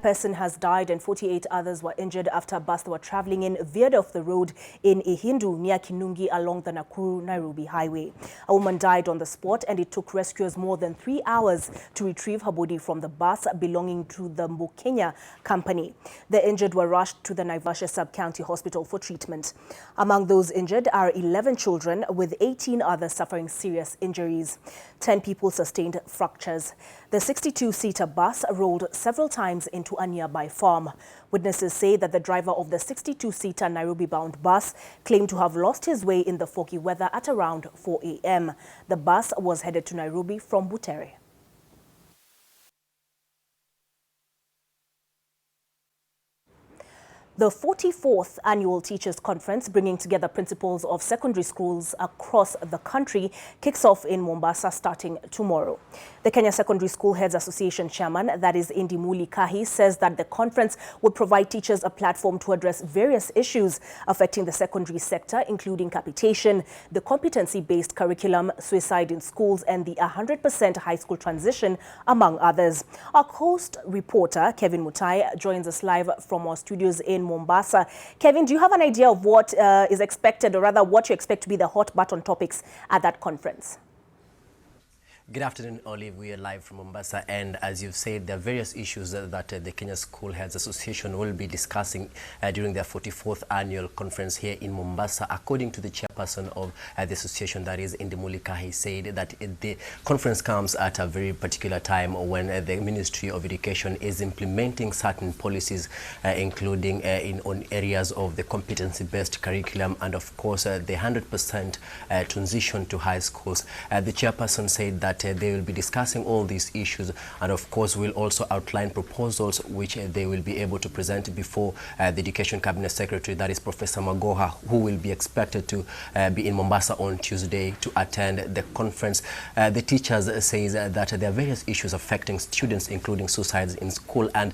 person has died and 48 others were injured after a bus they were traveling in veered off the road in Ihindu near Kinungi along the Nakuru-Nairobi highway. A woman died on the spot, and it took rescuers more than 3 hours to retrieve her body from the bus belonging to the Mbukenya company. The injured were rushed to the Naivasha Sub-County Hospital for treatment. Among those injured are 11 children, with 18 others suffering serious injuries. 10 people sustained fractures. The 62-seater bus rolled several times into a nearby farm. Witnesses say that the driver of the 62-seater Nairobi-bound bus claimed to have lost his way in the foggy weather at around 4 a.m. The bus was headed to Nairobi from Butere. The 44th Annual Teachers Conference, bringing together principals of secondary schools across the country, kicks off in Mombasa starting tomorrow. The Kenya Secondary School Heads Association chairman, that is Indimuli Kahi, says that the conference would provide teachers a platform to address various issues affecting the secondary sector, including capitation, the competency-based curriculum, suicide in schools, and the 100% high school transition, among others. Our host reporter, Kevin Mutai, joins us live from our studios in Mombasa. Kevin, do you have an idea of what is expected, or rather what you expect to be the hot button topics at that conference? Good afternoon, Olive. We are live from Mombasa, and as you've said, there are various issues that the Kenya School Heads Association will be discussing during their 44th annual conference here in Mombasa. According to the chairperson of the association, that is Indimuli Kahi, said that the conference comes at a very particular time when the Ministry of Education is implementing certain policies, including on areas of the competency-based curriculum and, of course, the 100% transition to high schools. The chairperson said that they will be discussing all these issues, and of course will also outline proposals which they will be able to present before the Education Cabinet Secretary, that is Professor Magoha, who will be expected to be in Mombasa on Tuesday to attend the conference. The teachers says that there are various issues affecting students, including suicides in school, and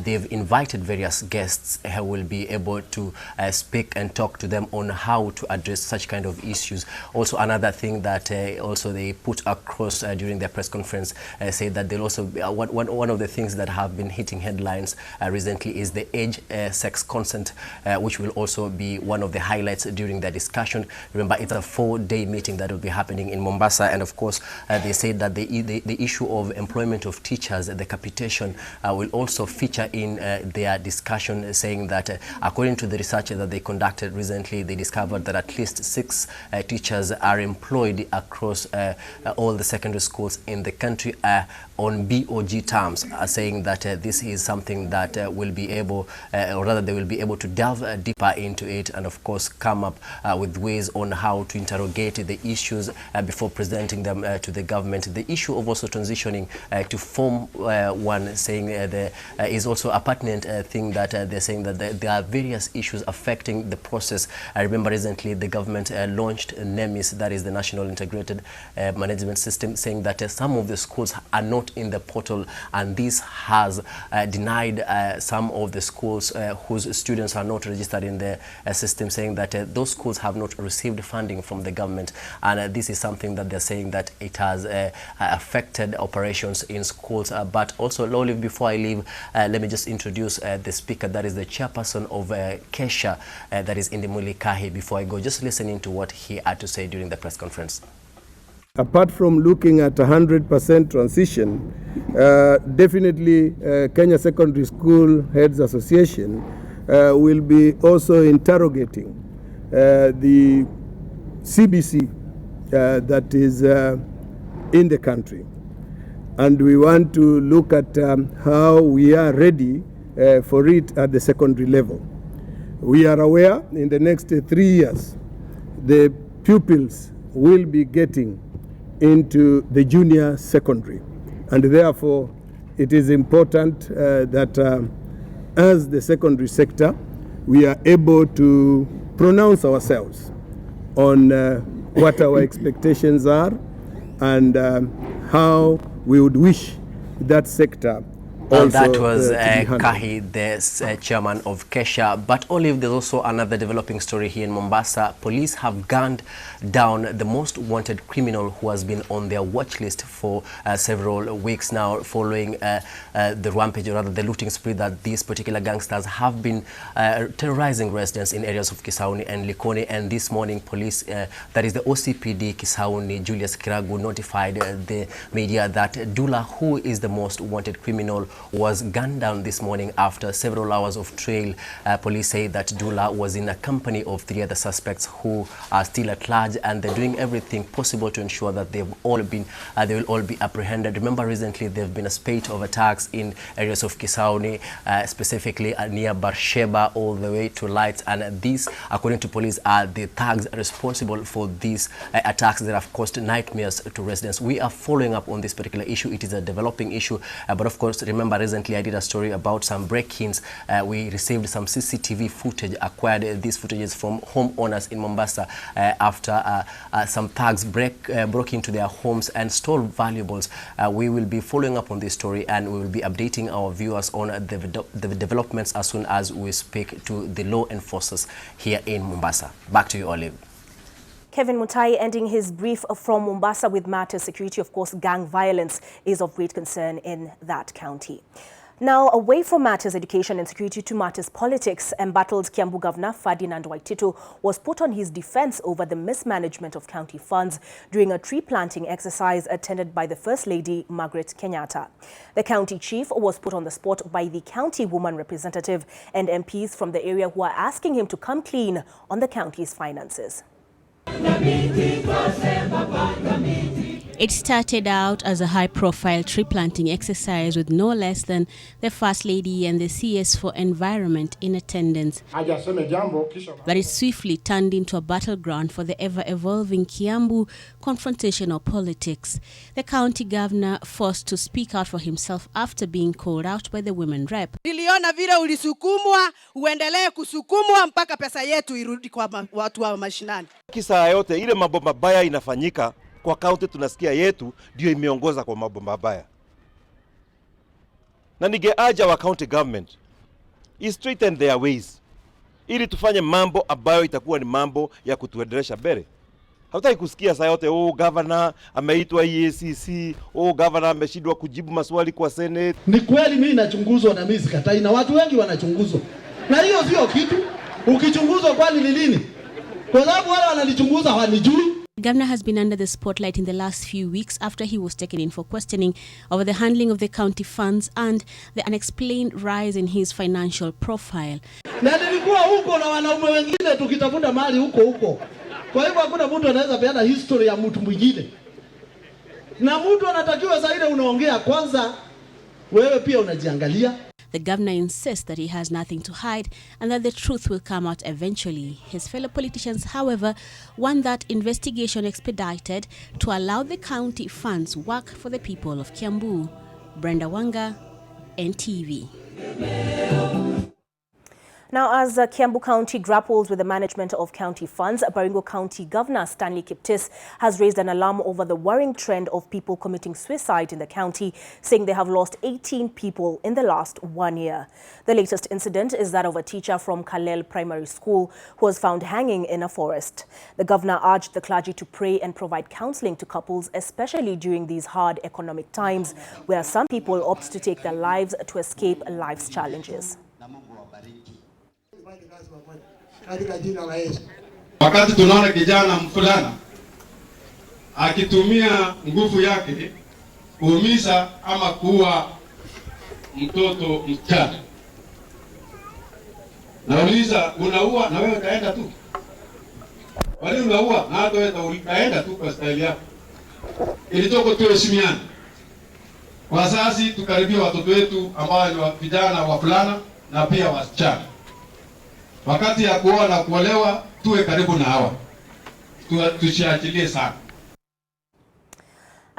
they've invited various guests who will be able to speak and talk to them on how to address such kind of issues. Also, another thing that also they put across during their press conference said that they'll also one of the things that have been hitting headlines recently is the age sex consent, which will also be one of the highlights during their discussion. Remember, it's a 4-day meeting that will be happening in Mombasa, and of course they said that the issue of employment of teachers, the capitation, will also feature in their discussion, saying that according to the research that they conducted recently, they discovered that at least 6 teachers are employed across all the secondary schools in the country on BOG terms, saying that this is something that will be able, or rather they will be able to delve deeper into it, and of course come up with ways on how to interrogate the issues before presenting them to the government. The issue of also transitioning to Form 1, saying there is also a pertinent thing that they're saying that there are various issues affecting the process. I remember recently the government launched NEMIS, that is the National Integrated Management System, saying that some of the schools are not in the portal, and this has denied some of the schools whose students are not registered in the system, saying that those schools have not received funding from the government, and this is something that they're saying that it has affected operations in schools. But also, Olive, before I leave, let me just introduce the speaker, that is the chairperson of Kesha, that is Indimuli Kahi. Before I go, just listening to what he had to say during the press conference. Apart from looking at 100% transition, definitely Kenya Secondary School Heads Association will be also interrogating the CBC that is in the country. And we want to look at how we are ready for it at the secondary level. We are aware in the next 3 years, the pupils will be getting into the junior secondary, and therefore it is important that as the secondary sector we are able to pronounce ourselves on what our expectations are and how we would wish that sector also that was to be handled. Kahi, the chairman of Kesha. But Olive, there's also another developing story here in Mombasa. Police have gunned down the most wanted criminal who has been on their watch list for several weeks now, following the rampage, or rather the looting spree that these particular gangsters have been terrorizing residents in areas of Kisauni and Likoni. And this morning, police, that is the OCPD Kisauni, Julius Kiragu, notified the media that Dula, who is the most wanted criminal, was gunned down this morning after several hours of trail. Police say that Dula was in a company of 3 other suspects who are still at large, and they're doing everything possible to ensure that they will all be apprehended. Remember, recently there have been a spate of attacks in areas of Kisauni, specifically near Barsheba all the way to Lights, and these, according to police, are the thugs responsible for these attacks that have caused nightmares to residents. We are following up on this particular issue. It is a developing issue, but of course, remember, recently I did a story about some break-ins. We received some CCTV footage, acquired these footages from homeowners in Mombasa after some thugs broke into their homes and stole valuables. We will be following up on this story, and we will be updating our viewers on the developments as soon as we speak to the law enforcers here in Mombasa. Back to you, Olive. Kevin Mutai ending his brief from Mombasa with matters security. Of course, gang violence is of great concern in that county. Now, away from matters education and security to matters politics, embattled Kiambu Governor Ferdinand Waititu was put on his defense over the mismanagement of county funds during a tree planting exercise attended by the First Lady, Margaret Kenyatta. The county chief was put on the spot by the county woman representative and MPs from the area who are asking him to come clean on the county's finances. It started out as a high-profile tree planting exercise with no less than the First Lady and the CS for Environment in attendance. But it swiftly turned into a battleground for the ever-evolving Kiambu confrontational politics. The county governor forced to speak out for himself after being called out by the women rep. Niliona vile ulisukumwa, uendelee kusukumwa mpaka pesa yetu irudi kwa watu wa mashinani. Kisa yote ile mambo mabaya inafanyika kwa kaunti, tunasikia yetu ndio imeongoza kwa mambo mabaya. Na ningeaja wa county government straighten their ways ili tufanye mambo ambayo itakuwa ni mambo ya kutuendelesha mbele. Hatutaki kusikia saa yote governor ameitwa EACC, governor ameshindwa kujibu maswali kwa Senate. Ni kweli mimi nachunguzwa na mimi sikatai, na watu wengi wanachunguzwa. Na hiyo sio kitu. Ukichunguzwa kwani ni nini? Kwa sababu wale wanalichunguza hawanijui. The governor has been under the spotlight in the last few weeks after he was taken in for questioning over the handling of the county funds and the unexplained rise in his financial profile. Na nilikuwa huko na wanaume wengine tukitafuta mali huko. Kwa hivyo hakuna mtu anaweza peana history ya mtu mwingine. Na mtu anatakiwa saa ile unaongea kwanza wewe pia unajiangalia. The governor insists that he has nothing to hide and that the truth will come out eventually. His fellow politicians, however, want that investigation expedited to allow the county funds work for the people of Kiambu. Brenda Wanga, NTV. Now, as Kiambu County grapples with the management of county funds, Baringo County Governor Stanley Kiptis has raised an alarm over the worrying trend of people committing suicide in the county, saying they have lost 18 people in the last 1 year. The latest incident is that of a teacher from Kalel Primary School who was found hanging in a forest. The governor urged the clergy to pray and provide counseling to couples, especially during these hard economic times where some people opt to take their lives to escape life's challenges. Wakati tunaona kijana mfulana akitumia nguvu yake kuumiza ama kuua mtoto mchana, nauliza, unaua na wewe utaenda tu? Wale unaua na hata wewe utaenda tu kwa staili yako. Ilitoko tuheshimiane. Wazazi tukaribia watoto wetu ambao ni vijana wavulana na pia wasichana. Wakati ya kuoa na kuolewa tuwe karibu na hawa. Tusiachilie sana.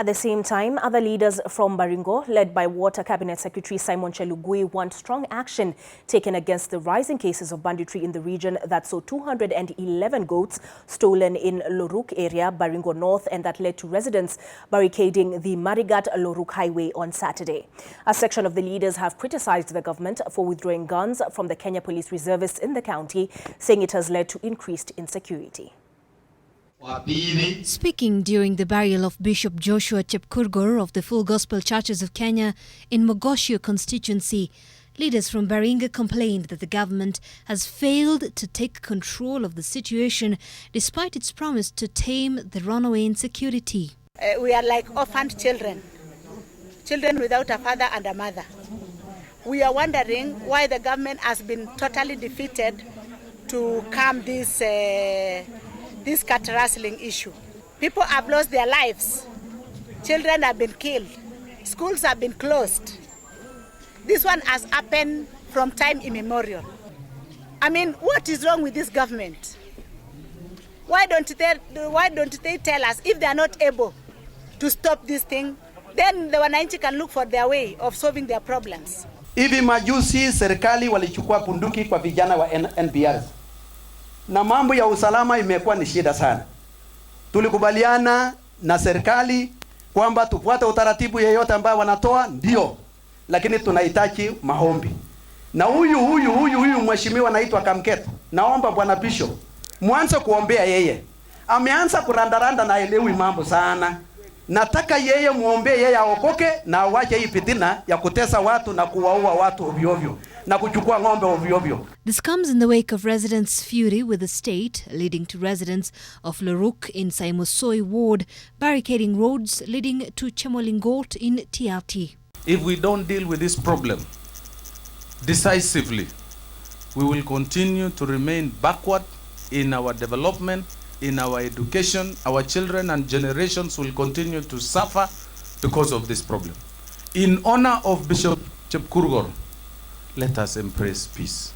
At the same time, other leaders from Baringo, led by Water Cabinet Secretary Simon Chelugui, want strong action taken against the rising cases of banditry in the region that saw 211 goats stolen in Loruk area, Baringo North, and that led to residents barricading the Marigat-Loruk highway on Saturday. A section of the leaders have criticized the government for withdrawing guns from the Kenya Police reservists in the county, saying it has led to increased insecurity. Speaking during the burial of Bishop Joshua Chepkurgor of the Full Gospel Churches of Kenya in Mogosho constituency, leaders from Baringo complained that the government has failed to take control of the situation despite its promise to tame the runaway insecurity. We are like orphaned children without a father and a mother. We are wondering why the government has been totally defeated to calm this cat rustling issue. People have lost their lives. Children have been killed. Schools have been closed. This one has happened from time immemorial. I mean, what is wrong with this government? Why don't they tell us if they are not able to stop this thing, then the wananchi can look for their way of solving their problems. Hivi majuzi serikali walichukua punduki kwa vijana wa NPR. Na mambo ya usalama imekuwa ni shida sana. Tulikubaliana na serikali kwamba tufuate utaratibu yeyote ambao wanatoa, ndio. Lakini tunahitaji maombi. Na huyu mheshimiwa anaitwa Kamket. Naomba Bwana Bishop mwanze kuombea yeye. Ameanza kurandaranda na elewi mambo sana. Nataka yeye muombee yeye aokoke na awache hii fitina ya kutesa watu na kuwaua watu ovyo ovyo. This comes in the wake of residents' fury with the state, leading to residents of Loruk in Saimosoi ward barricading roads leading to Chemolingot in TRT. If we don't deal with this problem decisively, we will continue to remain backward in our development, in our education. Our children and generations will continue to suffer because of this problem. In honor of Bishop Chepkurgor, let us embrace peace.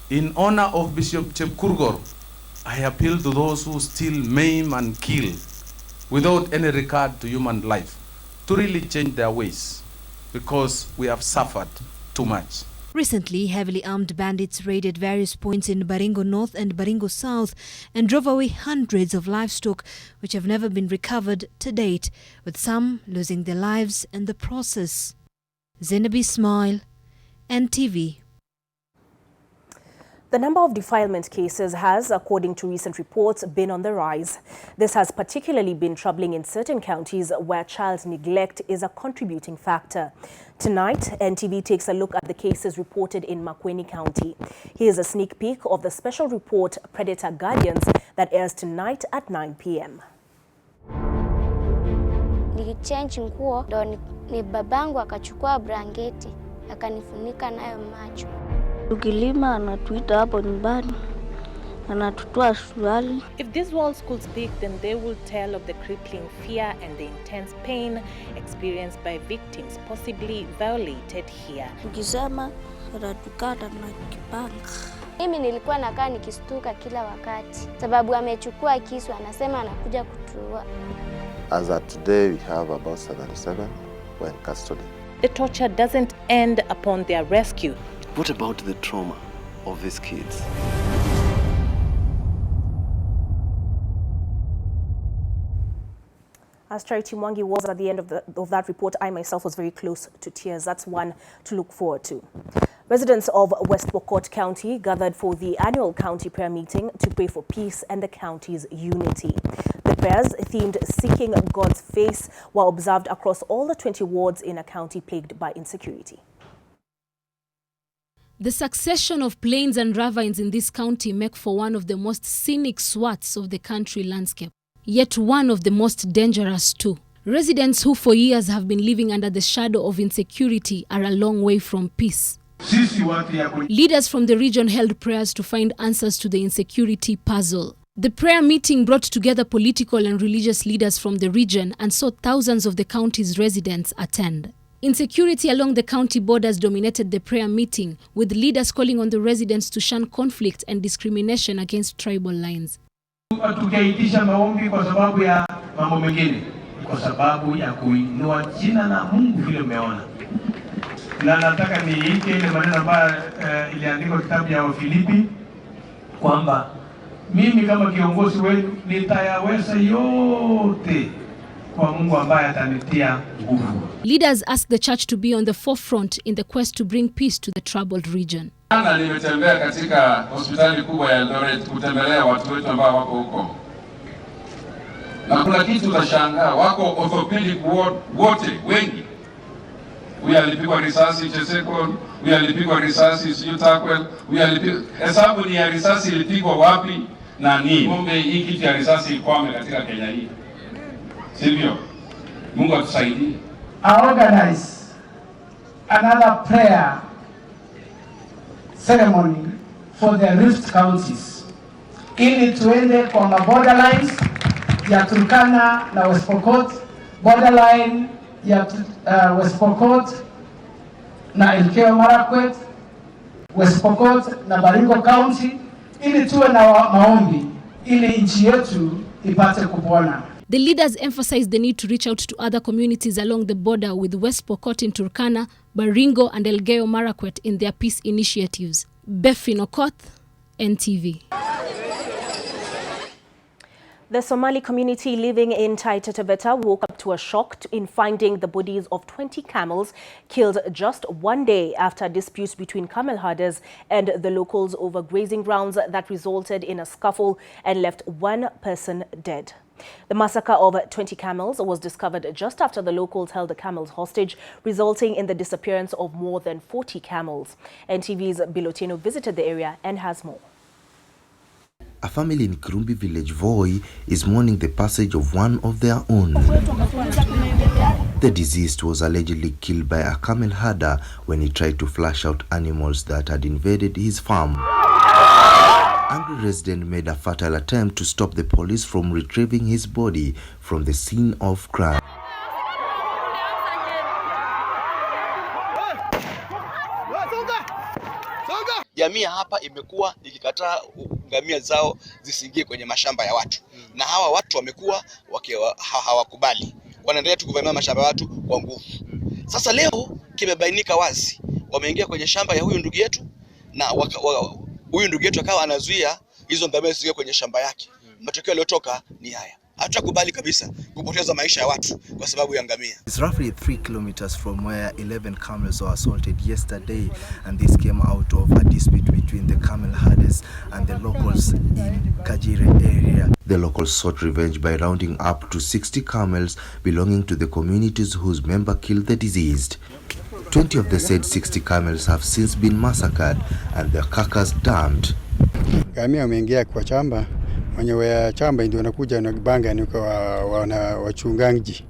In honor of Bishop Chepkurgor, I appeal to those who still maim and kill without any regard to human life to really change their ways, because we have suffered too much. Recently, heavily armed bandits raided various points in Baringo North and Baringo South and drove away hundreds of livestock which have never been recovered to date, with some losing their lives in the process. Zainabi Ismail, NTV. The number of defilement cases has, according to recent reports, been on the rise. This has particularly been troubling in certain counties where child neglect is a contributing factor. Tonight, NTV takes a look at the cases reported in Makueni County. Here's a sneak peek of the special report, Predator Guardians, that airs tonight at 9 p.m. Nilichange nguo ndo ni babangu akachukua blanketi akanifunika nayo macho. Tukilima anatuita hapo nyumbani, anatutoa suruali. If these walls could speak, then they would tell of the crippling fear and the intense pain experienced by victims possibly violated here. Tukisema anatukata na kipanga. Mimi nilikuwa nakaa nikistuka kila wakati sababu amechukua kisu, anasema anakuja kutuua. As at today, we have about 77 were in custody. The torture doesn't end upon their rescue. What about the trauma of these kids? As Charity Mwangi was at the end of that report, I myself was very close to tears. That's one to look forward to. Residents of West Pokot County gathered for the annual county prayer meeting to pray for peace and the county's unity. The prayers, themed Seeking God's Face, were observed across all the 20 wards in a county plagued by insecurity. The succession of plains and ravines in this county make for one of the most scenic swaths of the country landscape, yet one of the most dangerous too. Residents who for years have been living under the shadow of insecurity are a long way from peace. Leaders from the region held prayers to find answers to the insecurity puzzle. The prayer meeting brought together political and religious leaders from the region and saw thousands of the county's residents attend. Insecurity along the county borders dominated the prayer meeting, with leaders calling on the residents to shun conflict and discrimination against tribal lines. Tukaitisha maombi kwa sababu ya mambo mengine, kwa sababu ya kuinua jina la Mungu vile umeona. Na nataka niike ile maneno ambayo iliandikwa kitabu ya Wafilipi kwamba mimi kama kiongozi wenu nitayaweza yote kwa Mungu ambaye atanitia nguvu. Leaders ask the church to be on the forefront in the quest to bring peace to the troubled region. Jana nimetembea katika hospitali kubwa ya Eldoret kutembelea watu wetu ambao wako huko. Na kuna kitu utashangaa, wako orthopedic wote wengi. Huyu alipigwa risasi Chesekon, huyu alipigwa risasi Siyutakwel, huyu alipigwa. Hesabu ni ya risasi ilipigwa wapi na nini? Ngombe hii kitu ya risasi ikwame katika Kenya hii. Sivyo? Mungu atusaidie. I organize another prayer ceremony for the Rift counties. Ili tuende kwa borderlines ya Turkana na West Pokot, borderline ya West Pokot na Elgeyo Marakwet, West Pokot na Baringo County, ili tuwe na maombi ili nchi yetu ipate kupona. The leaders emphasized the need to reach out to other communities along the border with West Pokot in Turkana, Baringo and Elgeyo Marakwet in their peace initiatives. Befin Okoth, NTV. The Somali community living in Taita Taveta woke up to a shock in finding the bodies of 20 camels killed just one day after disputes between camel herders and the locals over grazing grounds that resulted in a scuffle and left one person dead. The massacre of 20 camels was discovered just after the locals held the camels hostage, resulting in the disappearance of more than 40 camels. NTV's Bilotino visited the area and has more. A family in Kirumbi village, Voi, is mourning the passage of one of their own. The deceased was allegedly killed by a camel herder when he tried to flush out animals that had invaded his farm. Angry resident made a futile attempt to stop the police from retrieving his body from the scene of crime. Jamii hapa imekuwa ikikataa ngamia zao zisiingie kwenye mashamba ya watu. Na hawa watu wamekuwa hawakubali. Wanaendelea tu kuvamia mashamba ya watu kwa nguvu. Sasa leo kimebainika wazi. Wameingia kwenye shamba ya huyu ndugu yetu na huyu ndugu yetu akawa anazuia hizo ngamia zisiingie kwenye shamba yake. Matokeo yaliyotoka ni haya. Hatutakubali kabisa kupoteza maisha ya watu kwa sababu ya ngamia. It's roughly 3 kilometers from where 11 camels were assaulted yesterday, and this came out of a dispute between the camel herders and the locals in Kajire area. The locals sought revenge by rounding up to 60 camels belonging to the communities whose member killed the deceased. 20 of the said 60 camels have since been massacred and their carcass dumped. Ngamia wameingia kwa chamba. Mwenyewe ya chamba ndio wanakuja na banga ni kwa wachungaji.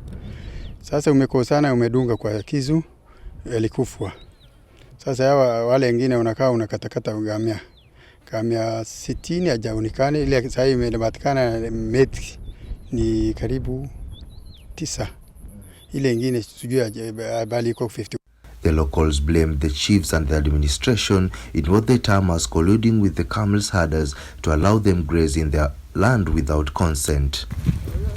Sasa umekosana, umedunga kwa kisu, alikufwa. Sasa hawa wale wengine wanakaa unakatakata ngamia. Ngamia 60 hajaonekana, ile sasa imepatikana meti ni karibu 9. Ile nyingine sijui bali iko 50. The locals blamed the chiefs and the administration in what they term as colluding with the camels herders to allow them graze in their land without consent.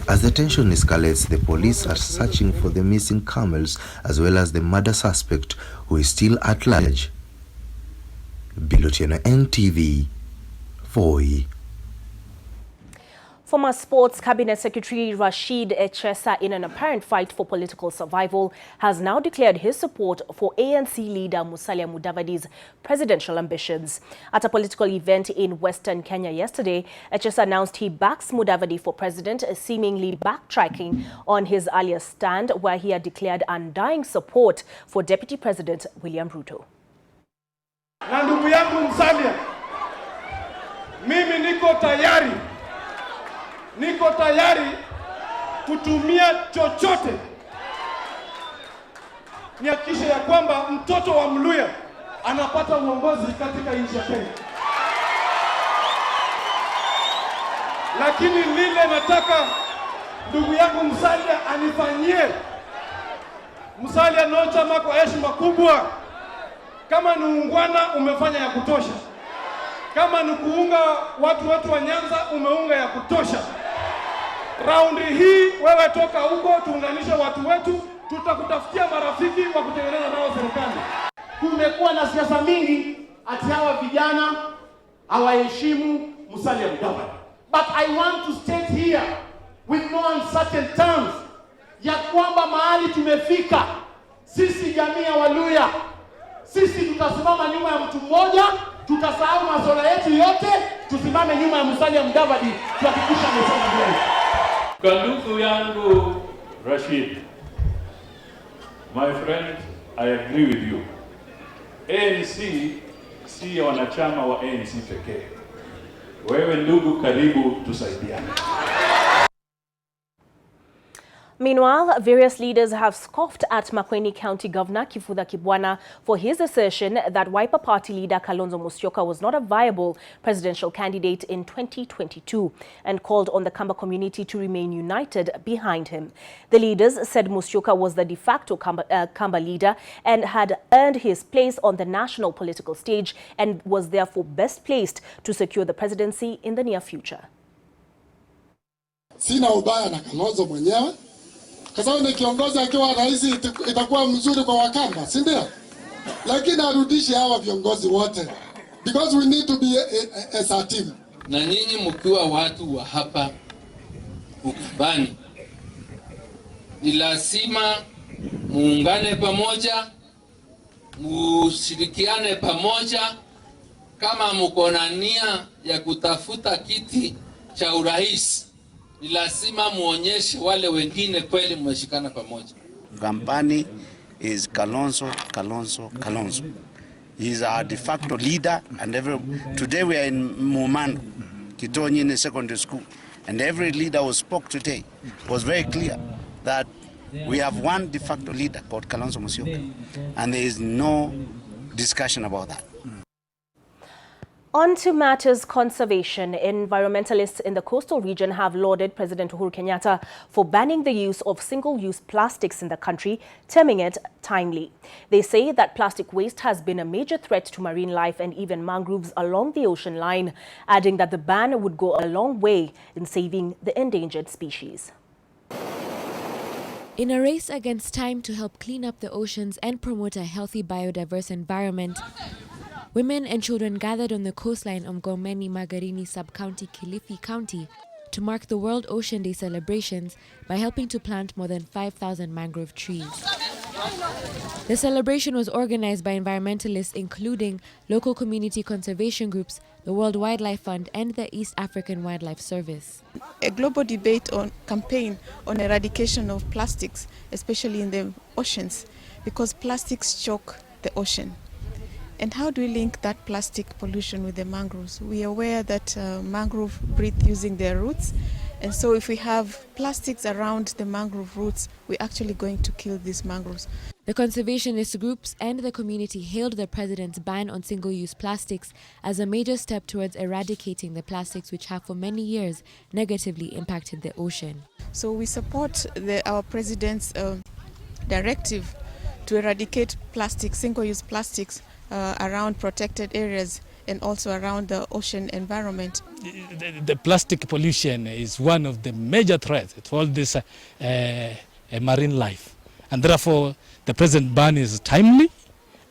As the tension escalates, the police are searching for the missing camels as well as the murder suspect who is still at large. Bilotino, NTV, Voi. Former Sports Cabinet Secretary Rashid Echesa, in an apparent fight for political survival, has now declared his support for ANC leader Musalia Mudavadi's presidential ambitions. At a political event in Western Kenya yesterday, Echesa announced he backs Mudavadi for president, seemingly backtracking on his earlier stand where he had declared undying support for Deputy President William Ruto. Na ndugu yangu Musalia, mimi niko tayari kutumia chochote nihakikishe ya kwamba mtoto wa Mluya anapata uongozi katika nchi ya Kenya. Lakini lile nataka ndugu yangu Musalia anifanyie. Musalia no chama kwa heshima kubwa. Kama ni ungwana umefanya ya kutosha. Kama ni kuunga watu wetu wa Nyanza umeunga ya kutosha. Raundi hii wewe toka huko, tuunganishe watu wetu, tutakutafutia marafiki wa kutengeneza nao serikali. Kumekuwa na siasa mingi ati hawa vijana hawaheshimu Musalia Mudavadi. But I want to state here with no uncertain terms ya kwamba mahali tumefika, sisi jamii ya Waluya, sisi tutasimama nyuma ya mtu mmoja, tutasahau masuala yetu yote, tusimame nyuma ya Musalia Mudavadi tuhakikisha amesonga mbele. Kwa ndugu yangu Rashid, my friend, I agree with you. ANC si wanachama wa ANC pekee. Wewe ndugu, karibu tusaidiane. Meanwhile, various leaders have scoffed at Makueni County Governor Kifutha Kibwana for his assertion that Wiper Party leader Kalonzo Musyoka was not a viable presidential candidate in 2022 and called on the Kamba community to remain united behind him. The leaders said Musyoka was the de facto Kamba leader and had earned his place on the national political stage and was therefore best placed to secure the presidency in the near future. Sina ubaya na Kalonzo mwenyewe. Kwa sababu ni kiongozi akiwa rais itakuwa mzuri kwa Wakamba, si ndio? Lakini arudishe hawa viongozi wote. Because we need to be as a team. Na nyinyi mkiwa watu wa hapa Ukambani, ni lazima muungane pamoja, mushirikiane pamoja. Kama mko na nia ya kutafuta kiti cha urais, ni lazima muonyeshe wale wengine kweli mmeshikana pamoja. Ukambani is Kalonzo. He is our de facto leader, and today we are in Mumano, Kitonyi Secondary School, and every leader who spoke today was very clear that we have one de facto leader called Kalonzo Musyoka, and there is no discussion about that. On to matters conservation. Environmentalists in the coastal region have lauded President Uhuru Kenyatta for banning the use of single-use plastics in the country, terming it timely. They say that plastic waste has been a major threat to marine life and even mangroves along the ocean line, adding that the ban would go a long way in saving the endangered species. In a race against time to help clean up the oceans and promote a healthy biodiverse environment, women and children gathered on the coastline of Ngomeni Magarini sub-county Kilifi County to mark the World Ocean Day celebrations by helping to plant more than 5,000 mangrove trees. The celebration was organized by environmentalists including local community conservation groups, the World Wildlife Fund and the East African Wildlife Service. A global debate on campaign on eradication of plastics, especially in the oceans, because plastics choke the ocean. And how do we link that plastic pollution with the mangroves? We are aware that mangrove breathe using their roots. And so if we have plastics around the mangrove roots, we're actually going to kill these mangroves. The conservationist groups and the community hailed the president's ban on single-use plastics as a major step towards eradicating the plastics which have for many years negatively impacted the ocean. So we support our president's directive to eradicate plastics, single-use plastics, around protected areas and also around the ocean environment. The plastic pollution is one of the major threats to all this marine life, and therefore the present ban is timely,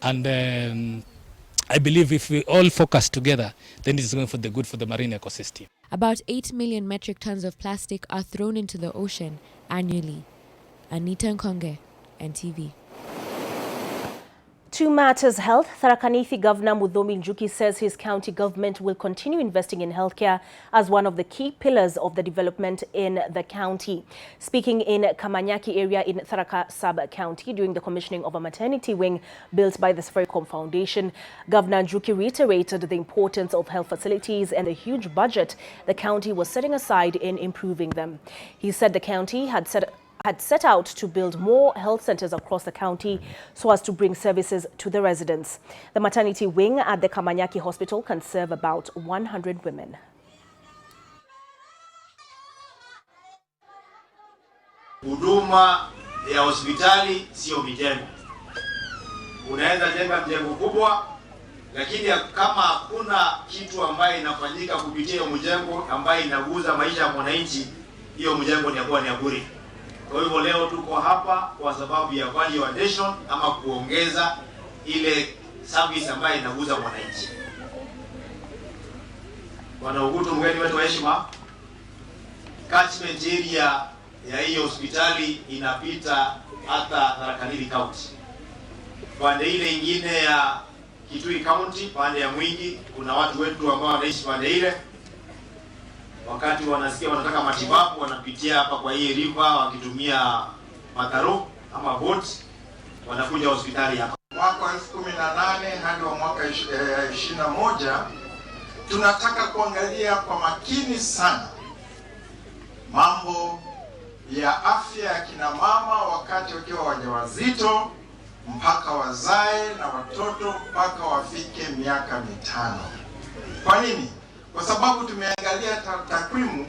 and I believe if we all focus together, then it's going for the good for the marine ecosystem. About 8 million metric tons of plastic are thrown into the ocean annually. Anita Nkonge, NTV. To matters health, Tharaka Nithi Governor Muthomi Njuki says his county government will continue investing in healthcare as one of the key pillars of the development in the county. Speaking in Kamanyaki area in Tharaka sub-county during the commissioning of a maternity wing built by the Safaricom Foundation, Governor Njuki reiterated the importance of health facilities and the huge budget the county was setting aside in improving them. He said the county had set out to build more health centers across the county so as to bring services to the residents. The maternity wing at the Kamanyaki Hospital can serve about 100 women. Huduma ya hospitali sio mijengo. Unaweza jenga mjengo kubwa, lakini kama hakuna kitu ambaye inafanyika kupitia mjengo ambaye inaguza maisha ya mwananchi, hiyo mjengo ni ya bure. Kwa hivyo leo tuko hapa kwa sababu ya value addition ama kuongeza ile service ambayo inaguza mwananchi. Bwana Ugutu, mgeni wetu wa heshima, catchment area ya hiyo hospitali inapita hata Tharaka Nithi County. Pande ile ingine ya Kitui County, pande ya Mwingi, kuna watu wetu ambao wanaishi pande ile. Wakati wanasikia wanataka matibabu, wanapitia hapa kwa hii river wakitumia mataro ama boat, wanakuja hospitali hapa. Mwaka 2018 hadi wa mwaka 21 tunataka kuangalia kwa makini sana mambo ya afya ya kina mama wakati wakiwa wajawazito mpaka wazae na watoto mpaka wafike miaka 5. Kwa nini? Kwa sababu tumeangalia takwimu,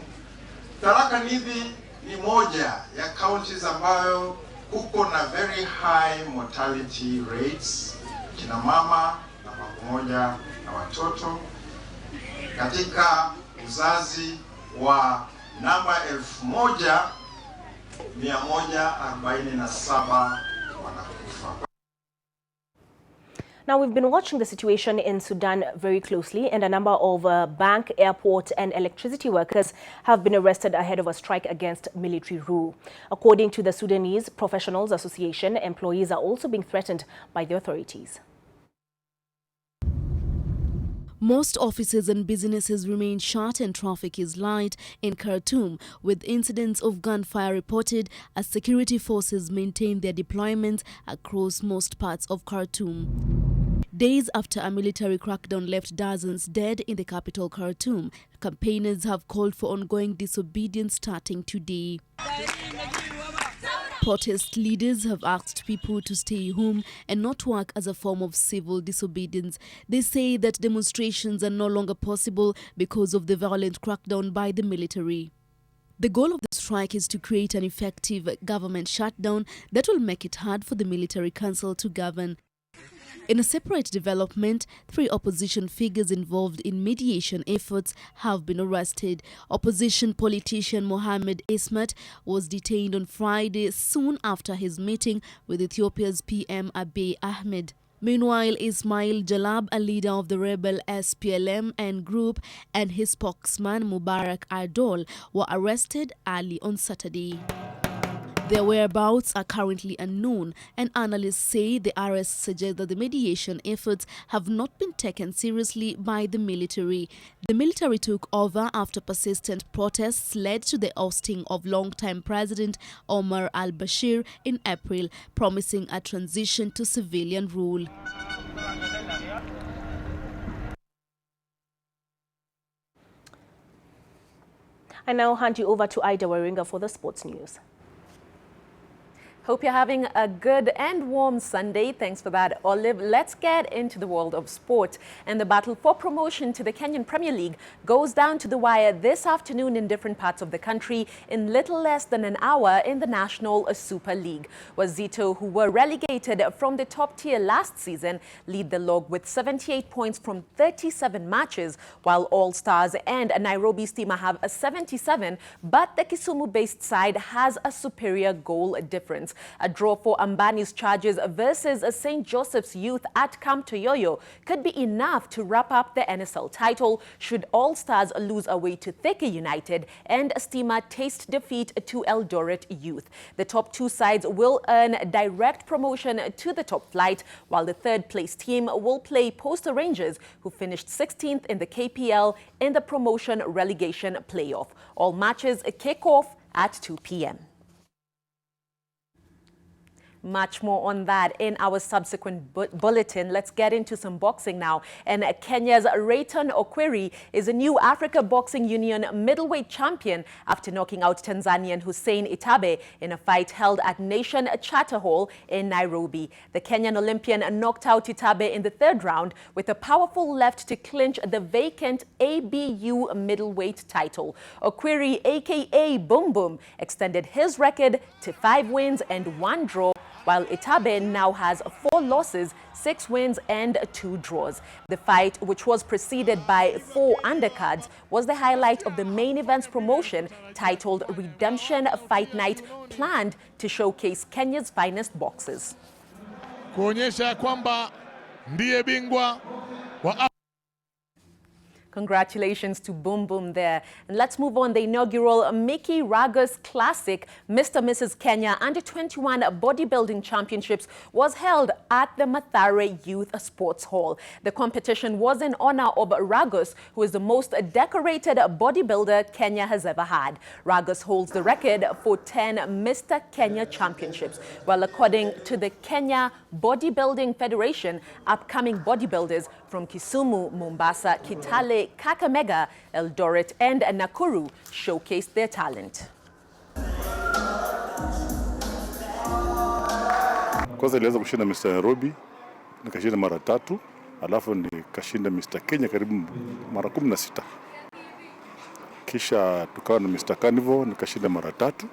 Tharaka Nithi ni moja ya counties ambayo kuko na very high mortality rates kina mama na pamoja na watoto katika uzazi wa namba 1147 wanakufa. Now, we've been watching the situation in Sudan very closely, and a number of bank, airport and electricity workers have been arrested ahead of a strike against military rule. According to the Sudanese Professionals Association, employees are also being threatened by the authorities. Most offices and businesses remain shut and traffic is light in Khartoum, with incidents of gunfire reported as security forces maintain their deployments across most parts of Khartoum. Days after a military crackdown left dozens dead in the capital Khartoum, campaigners have called for ongoing disobedience starting today. Protest leaders have asked people to stay home and not work as a form of civil disobedience. They say that demonstrations are no longer possible because of the violent crackdown by the military. The goal of the strike is to create an effective government shutdown that will make it hard for the military council to govern. In a separate development, 3 opposition figures involved in mediation efforts have been arrested. Opposition politician Mohamed Ismat was detained on Friday soon after his meeting with Ethiopia's PM Abiy Ahmed. Meanwhile, Ismail Jalab, a leader of the rebel SPLM group, and his spokesman Mubarak Ardol were arrested early on Saturday. Their whereabouts are currently unknown, and analysts say the arrests suggest that the mediation efforts have not been taken seriously by the military. The military took over after persistent protests led to the ousting of longtime President Omar al-Bashir in April, promising a transition to civilian rule. I now hand you over to Ida Waringa for the sports news. Hope you're having a good and warm Sunday. Thanks for that, Olive. Let's get into the world of sport. And the battle for promotion to the Kenyan Premier League goes down to the wire this afternoon in different parts of the country in little less than an hour in the National Super League. Wazito, who were relegated from the top tier last season, lead the log with 78 points from 37 matches, while All Stars and Nairobi Stima have a 77, but the Kisumu-based side has a superior goal difference. A draw for Ambani's Chargers versus St. Joseph's Youth at Camp Toyoyo could be enough to wrap up the NSL title should All Stars lose away to Thika United and Stima taste defeat to Eldoret Youth. The top 2 sides will earn direct promotion to the top flight, while the third-place team will play Posta Rangers, who finished 16th in the KPL in the promotion-relegation playoff. All matches kick off at 2 p.m. Much more on that in our subsequent bulletin. Let's get into some boxing now. And Kenya's Rayton Okwiri is a new Africa Boxing Union middleweight champion after knocking out Tanzanian Hussein Itabe in a fight held at Nation Charter Hall in Nairobi. The Kenyan Olympian knocked out Itabe in the 3rd round with a powerful left to clinch the vacant ABU middleweight title. Okwiri, aka Boom Boom, extended his record to 5 wins and 1 draw, while Itabe now has 4 losses, 6 wins and 2 draws. The fight, which was preceded by 4 undercards, was the highlight of the main event's promotion titled Redemption Fight Night, planned to showcase Kenya's finest boxers. Kuonyesha kwamba ndiye bingwa wa Congratulations to Boom Boom there. And let's move on. The inaugural Mickey Ragus Classic Mr. Mrs. Kenya Under-21 Bodybuilding Championships was held at the Mathare Youth Sports Hall. The competition was in honor of Ragus, who is the most decorated bodybuilder Kenya has ever had. Ragus holds the record for 10 Mr. Kenya Championships. Well, according to the Kenya Bodybuilding Federation, upcoming bodybuilders from Kisumu, Mombasa, Kitale, Kakamega, Eldoret and Nakuru showcased their talent. Kwanza niliweza kushinda Mr. Nairobi, nikashinda mara 3, alafu nikashinda Mr. Kenya karibu mara 16. Kisha tukawa na Mr. Carnival, nikashinda mara 3.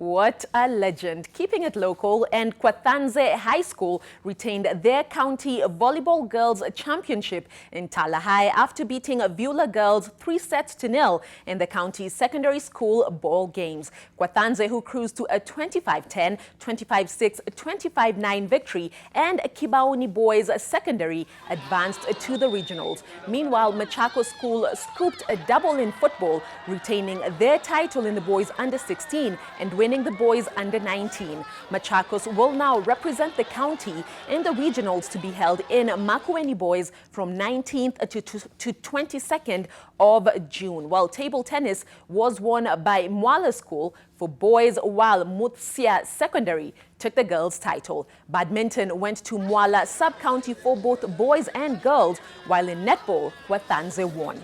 What a legend. Keeping it local, and Kwathanze High School retained their county volleyball girls championship in Talahai after beating Beulah girls 3-0 in the county's secondary school ball games. Kwathanze, who cruised to a 25-10, 25-6, 25-9 victory, and Kibaoni boys secondary advanced to the regionals. Meanwhile, Machako School scooped a double in football, retaining their title in the boys under-16 and winning the boys under-19. Machakos will now represent the county in the regionals to be held in Makueni boys from 19th to 22nd of June. While table tennis was won by Mwala School for boys, while Mutsia Secondary took the girls' title. Badminton went to Mwala sub-county for both boys and girls, while in netball, Kwathanze won.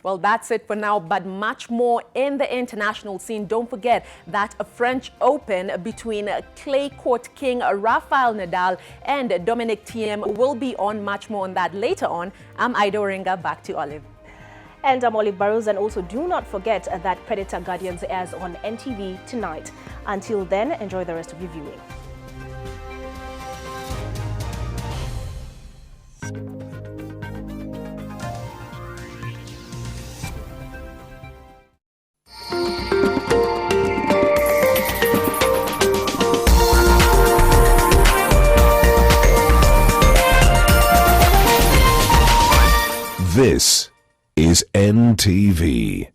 Well, that's it for now, but much more in the international scene. Don't forget that a French Open between clay court king Rafael Nadal and Dominic Thiem will be on. Much more on that later on. I'm Ida Oringa. Back to Olive. And I'm Olive Burrows. And also do not forget that Predator Guardians airs on NTV tonight. Until then, enjoy the rest of your viewing. This is NTV.